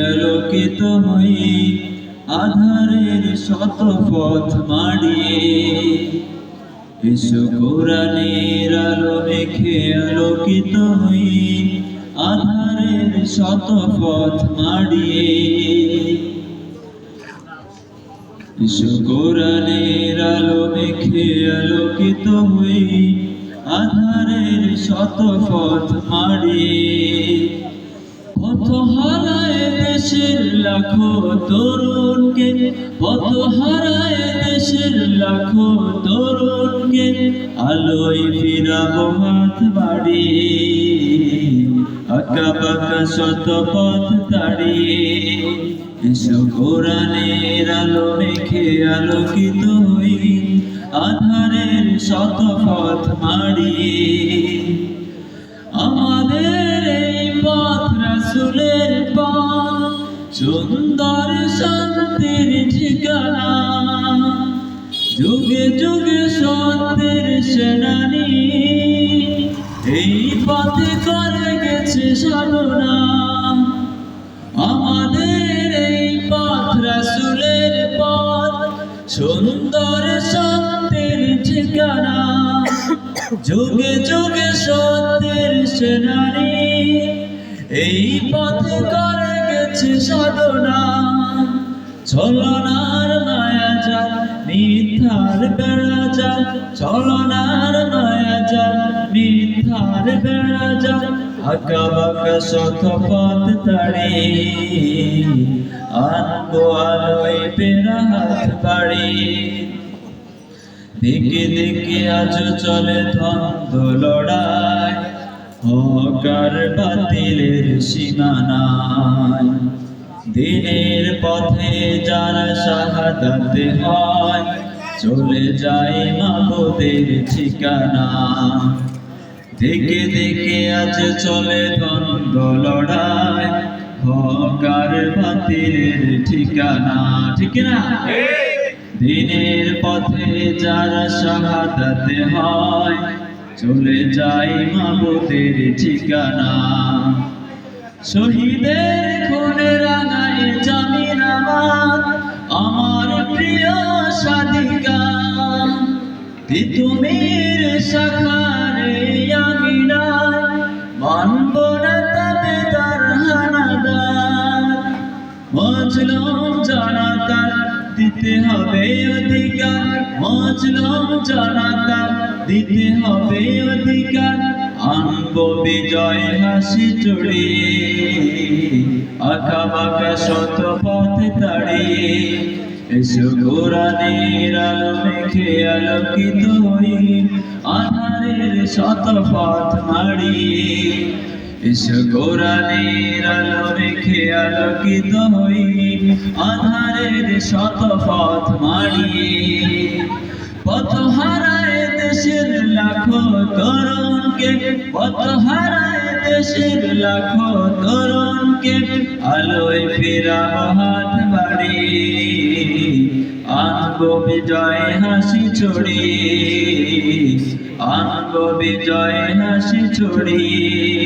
আলোকিত হই আধারের শত পথ মাড়িয়ে, এসো কোরআনের আলো মেখে আলোকিত হই আধারের শত পথ মাড়িয়ে। এসো কোরআনের আলো মেখে আলোকিত হই আধারের শত পথ মাড়িয়ে। পথ হারায় দেশের লাখো তরুণকে, পথ হারায় দেশের লাখো তরুণকে আলোয় ফিরাবো হাত বাড়িয়ে, আঁকা বাঁকা শত পথ তাড়িয়ে। এসো কোরআনের আলো মেখে আলোকিত হই আধারের শত পথ মাড়িয়ে। আমাদের এই পথ রাসূলের পথ, সুন্দর শান্তির ঠিকানা, যুগে যুগে সত্যের সেনানী, এই পথে করে গেছে সাধনা। আমাদের এই পথ রাসূলের পথ, সুন্দর শান্তির ঠিকানা, যুগে যুগে সত্যের সেনানী, এই পথে করে গেছে সাধনা। ছলনার মায়া জাল মিথ্যার বেড়া জাল, ছলনার মায়া জাল মিথ্যার বেড়া জাল, আঁকা বাঁকা শত পথ তাড়িয়ে আনবো আলোয় পেরা হাত বাড়িয়ে। দিকে দিকে আজ চলে দ্বন্দ্ব লড়াই, হক আর বাতিলের সীমানায়। দিনের পথে যারা শাহাদাতে হয়, চলে যায় মাবুদের ঠিকানা। দিকে দিকে আজ চলে দ্বন্দ্ব লড়াই, হক আর বাতিলের ঠিকানা। ঠিক না? দিনের পথে যারা শাহাদাতে হয়, চলে যায় মাবুদের ঠিকানা। শহীদের খুনে রাঙায় জামিন আমার, আমার প্রিয় সাদিকা। তিতুমির শাখারে আমিনায়, মানব না তবে তার হানাদার। মজলুম জনতার দিতে হবে অধিকার, মজলুম জনতার দিতে হবে অধিকার। আনবো বিজয় হাসি চড়িয়ে, আঁকা বাঁকা শত পথ তাড়িয়ে। এসো কোরআনের আলো মেখে আলোকিত হই আধারের শত পথ মাড়িয়ে। এসো কোরআনের আলো মেখে আলোকিত হই আধারের শত পথ মাড়িয়ে। পথ হারায় দেশের লাখো তরুণকে, পথ হারায় দেশের লাখো তরুণকে আলোয় ফিরাবো হাত বাড়িয়ে, আনবো বিজয় হাসি ছড়িয়ে, আনবো বিজয় হাসি ছড়িয়ে।